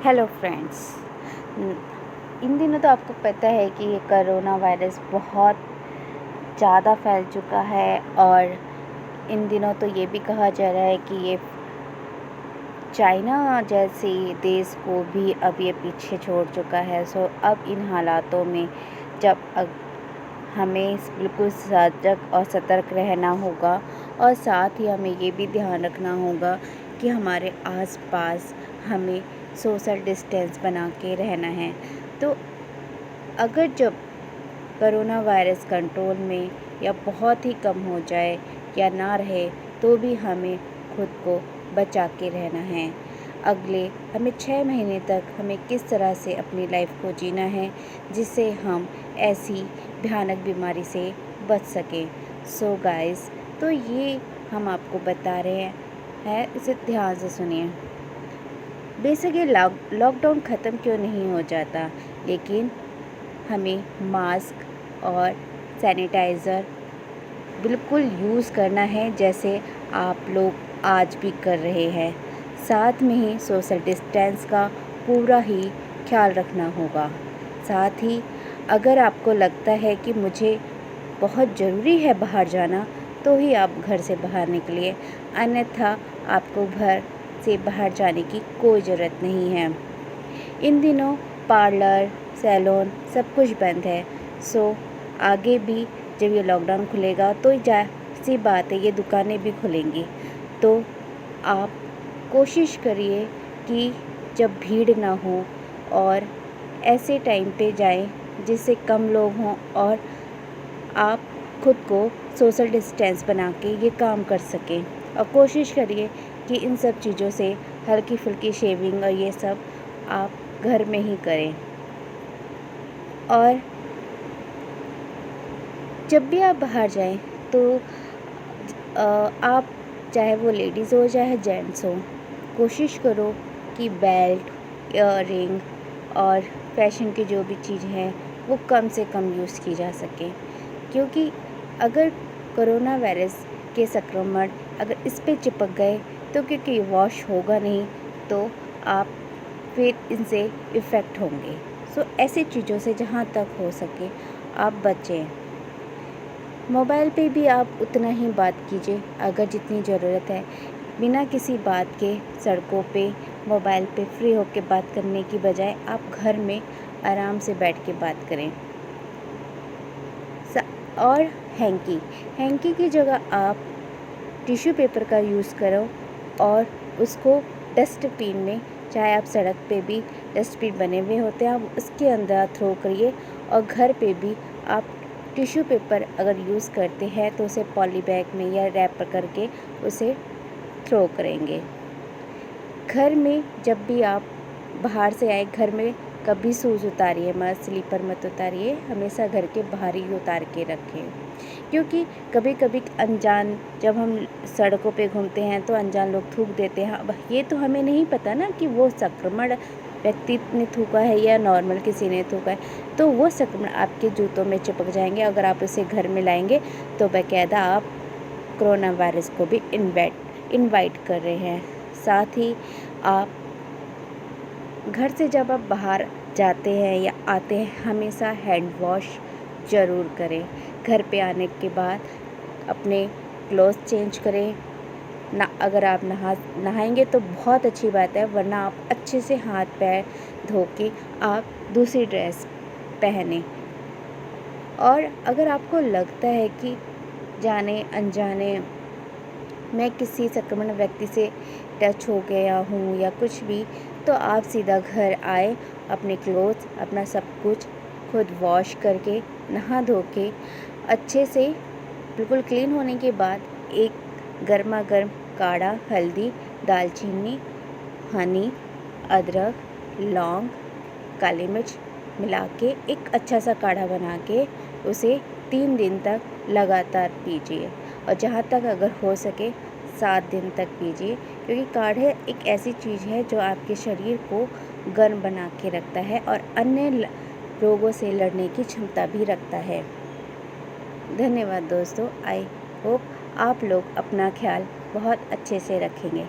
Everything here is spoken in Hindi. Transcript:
Hello friends. इन दिनों तो आपको पता है कि ये करोना वायरस बहुत ज़्यादा फैल चुका है और इन दिनों तो ये भी कहा जा रहा है कि ये चाइना जैसे देश को भी अब ये पीछे छोड़ चुका है। सो अब इन हालातों में जब हमें बिल्कुल सजग और सतर्क रहना होगा और साथ ही हमें ये भी ध्यान रखना होगा कि हमारे आसपास हमें सोशल डिस्टेंस बना के रहना है। तो अगर जब करोना वायरस कंट्रोल में या बहुत ही कम हो जाए या ना रहे तो भी हमें खुद को बचा के रहना है। अगले हमें 6 महीने तक हमें किस तरह से अपनी लाइफ को जीना है जिससे हम ऐसी भयानक बीमारी से बच सकें। सो गाइस, तो ये हम आपको बता रहे हैं, इसे ध्यान से सुनिए। बेशक ये लॉकडाउन ख़त्म क्यों नहीं हो जाता, लेकिन हमें मास्क और सैनिटाइज़र बिल्कुल यूज़ करना है जैसे आप लोग आज भी कर रहे हैं। साथ में ही सोशल डिस्टेंस का पूरा ही ख्याल रखना होगा। साथ ही अगर आपको लगता है कि मुझे बहुत ज़रूरी है बाहर जाना तो ही आप घर से बाहर निकलिए, अन्यथा आपको घर से बाहर जाने की कोई ज़रूरत नहीं है। इन दिनों पार्लर, सैलून सब कुछ बंद है। सो आगे भी जब ये लॉकडाउन खुलेगा तो सी बात है ये दुकानें भी खुलेंगी। तो आप कोशिश करिए कि जब भीड़ ना हो और ऐसे टाइम पे जाएं जिससे कम लोग हों और आप खुद को सोशल डिस्टेंस बना के ये काम कर सकें। और कोशिश करिए कि इन सब चीज़ों से हल्की फुल्की शेविंग और ये सब आप घर में ही करें। और जब भी आप बाहर जाएं तो आप चाहे वो लेडीज़ हो चाहे जेंट्स हो, कोशिश करो कि बेल्ट, इयररिंग और फैशन की जो भी चीज़ हैं वो कम से कम यूज़ की जा सके, क्योंकि अगर कोरोना वायरस के संक्रमण अगर इस पे चिपक गए तो क्योंकि वॉश होगा नहीं तो आप फिर इनसे इफ़ेक्ट होंगे। सो ऐसी चीज़ों से जहाँ तक हो सके आप बचें। मोबाइल पे भी आप उतना ही बात कीजिए अगर जितनी ज़रूरत है, बिना किसी बात के सड़कों पे मोबाइल पे फ्री होकर बात करने की बजाय आप घर में आराम से बैठ के बात करें। और हैंकी की जगह आप टिश्यू पेपर का यूज़ करो और उसको डस्टबिन में, चाहे आप सड़क पे भी डस्टबिन बने हुए होते हैं आप उसके अंदर थ्रो करिए। और घर पे भी आप टिश्यू पेपर अगर यूज़ करते हैं तो उसे पॉली बैग में या रैप करके उसे थ्रो करेंगे। घर में जब भी आप बाहर से आए, घर में कभी शूज़ उतारिए मत, स्लीपर मत उतारिए, हमेशा घर के बाहर ही उतार के रखें। क्योंकि कभी कभी अनजान जब हम सड़कों पे घूमते हैं तो अनजान लोग थूक देते हैं। अब ये तो हमें नहीं पता ना कि वो संक्रमण व्यक्ति ने थूका है या नॉर्मल किसी ने थूका है, तो वो संक्रमण आपके जूतों में चिपक जाएंगे। अगर आप उसे घर में लाएंगे तो बाकायदा आप कोरोना वायरस को भी इनवाइट कर रहे हैं। साथ ही आप घर से जब आप बाहर जाते हैं या आते हैं हमेशा हैंड वॉश ज़रूर करें। घर पे आने के बाद अपने क्लोथ चेंज करें ना। अगर आप नहाएंगे तो बहुत अच्छी बात है, वरना आप अच्छे से हाथ पैर धो के आप दूसरी ड्रेस पहने। और अगर आपको लगता है कि जाने अनजाने मैं किसी संक्रमण व्यक्ति से टच हो गया हूँ या कुछ भी, तो आप सीधा घर आए, अपने क्लोथ्स अपना सब कुछ खुद वॉश करके नहा धो के अच्छे से बिल्कुल क्लीन होने के बाद एक गर्मा गर्म काढ़ा हल्दी, दालचीनी, हनी, अदरक, लौंग, काली मिर्च मिला के एक अच्छा सा काढ़ा बना के उसे 3 दिन तक लगातार पीजिए। और जहाँ तक अगर हो सके 7 दिन तक पीजिए, क्योंकि काढ़े एक ऐसी चीज़ है जो आपके शरीर को गर्म बना के रखता है और अन्य रोगों से लड़ने की क्षमता भी रखता है। धन्यवाद दोस्तों। आई होप आप लोग अपना ख्याल बहुत अच्छे से रखेंगे।